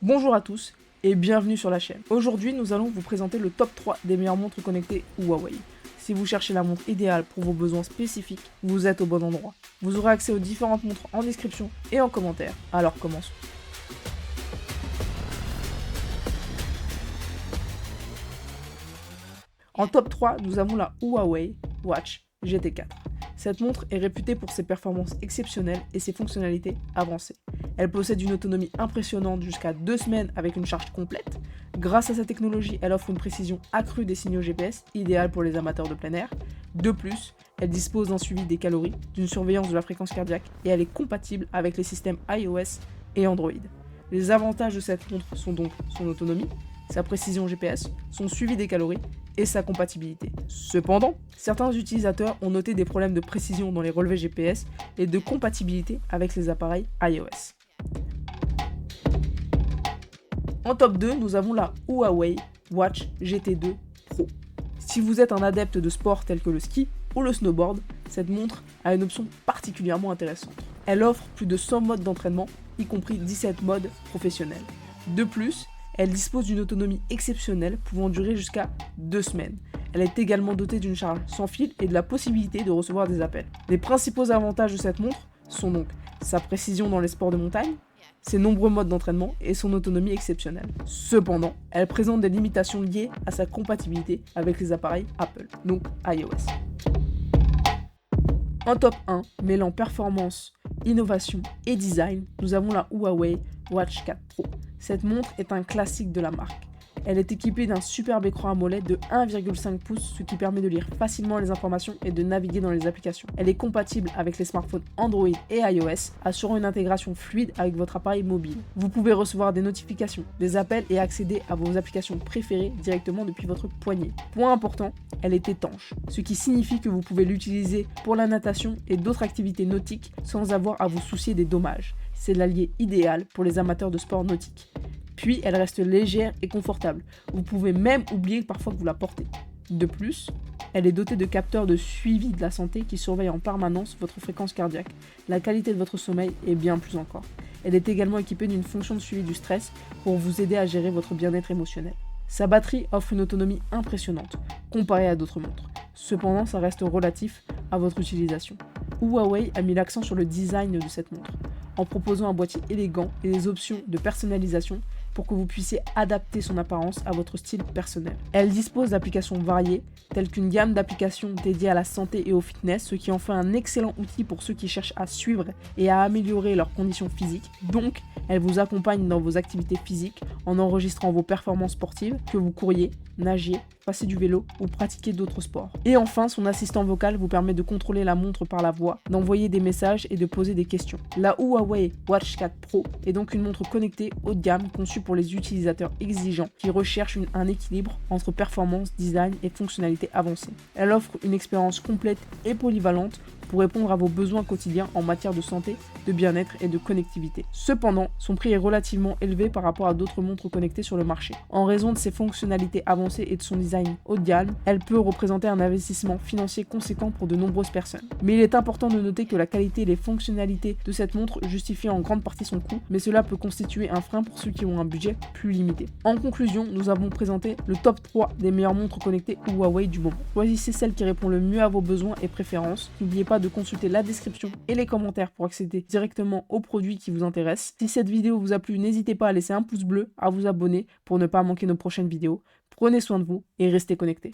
Bonjour à tous et bienvenue sur la chaîne. Aujourd'hui, nous allons vous présenter le top 3 des meilleures montres connectées Huawei. Si vous cherchez la montre idéale pour vos besoins spécifiques, vous êtes au bon endroit. Vous aurez accès aux différentes montres en description et en commentaire. Alors commençons. En top 3, nous avons la Huawei Watch GT4. Cette montre est réputée pour ses performances exceptionnelles et ses fonctionnalités avancées. Elle possède une autonomie impressionnante jusqu'à 2 semaines avec une charge complète. Grâce à sa technologie, elle offre une précision accrue des signaux GPS, idéale pour les amateurs de plein air. De plus, elle dispose d'un suivi des calories, d'une surveillance de la fréquence cardiaque et elle est compatible avec les systèmes iOS et Android. Les avantages de cette montre sont donc son autonomie, sa précision GPS, son suivi des calories et sa compatibilité. Cependant, certains utilisateurs ont noté des problèmes de précision dans les relevés GPS et de compatibilité avec les appareils iOS. En top 2, nous avons la Huawei Watch GT2 Pro. Si vous êtes un adepte de sports tels que le ski ou le snowboard, cette montre a une option particulièrement intéressante. Elle offre plus de 100 modes d'entraînement, y compris 17 modes professionnels. De plus, elle dispose d'une autonomie exceptionnelle pouvant durer jusqu'à 2 semaines. Elle est également dotée d'une charge sans fil et de la possibilité de recevoir des appels. Les principaux avantages de cette montre sont donc sa précision dans les sports de montagne, ses nombreux modes d'entraînement et son autonomie exceptionnelle. Cependant, elle présente des limitations liées à sa compatibilité avec les appareils Apple, donc iOS. En top 1, mêlant performance, innovation et design, nous avons la Huawei Watch 4 Pro. Cette montre est un classique de la marque. Elle est équipée d'un superbe écran AMOLED de 1,5 pouces, ce qui permet de lire facilement les informations et de naviguer dans les applications. Elle est compatible avec les smartphones Android et iOS, assurant une intégration fluide avec votre appareil mobile. Vous pouvez recevoir des notifications, des appels et accéder à vos applications préférées directement depuis votre poignet. Point important, elle est étanche, ce qui signifie que vous pouvez l'utiliser pour la natation et d'autres activités nautiques sans avoir à vous soucier des dommages. C'est l'allié idéal pour les amateurs de sport nautique. Puis elle reste légère et confortable. Vous pouvez même oublier parfois que vous la portez. De plus, elle est dotée de capteurs de suivi de la santé qui surveillent en permanence votre fréquence cardiaque, la qualité de votre sommeil et bien plus encore. Elle est également équipée d'une fonction de suivi du stress pour vous aider à gérer votre bien-être émotionnel. Sa batterie offre une autonomie impressionnante comparée à d'autres montres. Cependant, ça reste relatif à votre utilisation. Huawei a mis l'accent sur le design de cette montre, en proposant un boîtier élégant et des options de personnalisation pour que vous puissiez adapter son apparence à votre style personnel. Elle dispose d'applications variées, telles qu'une gamme d'applications dédiées à la santé et au fitness, ce qui en fait un excellent outil pour ceux qui cherchent à suivre et à améliorer leurs conditions physiques. Donc, elle vous accompagne dans vos activités physiques en enregistrant vos performances sportives, que vous couriez, nagiez, fassiez du vélo ou pratiquiez d'autres sports. Et enfin, son assistant vocal vous permet de contrôler la montre par la voix, d'envoyer des messages et de poser des questions. La Huawei Watch 4 Pro est donc une montre connectée haut de gamme conçue pour les utilisateurs exigeants qui recherchent un équilibre entre performance, design et fonctionnalités avancées. Elle offre une expérience complète et polyvalente pour répondre à vos besoins quotidiens en matière de santé, de bien-être et de connectivité. Cependant, son prix est relativement élevé par rapport à d'autres montres connectées sur le marché. En raison de ses fonctionnalités avancées et de son design haut de gamme, elle peut représenter un investissement financier conséquent pour de nombreuses personnes. Mais il est important de noter que la qualité et les fonctionnalités de cette montre justifient en grande partie son coût, mais cela peut constituer un frein pour ceux qui ont un budget plus limité. En conclusion, nous avons présenté le top 3 des meilleures montres connectées Huawei du moment. Choisissez celle qui répond le mieux à vos besoins et préférences. N'oubliez pas de consulter la description et les commentaires pour accéder directement aux produits qui vous intéressent. Si cette vidéo vous a plu, n'hésitez pas à laisser un pouce bleu, à vous abonner pour ne pas manquer nos prochaines vidéos. Prenez soin de vous et restez connectés.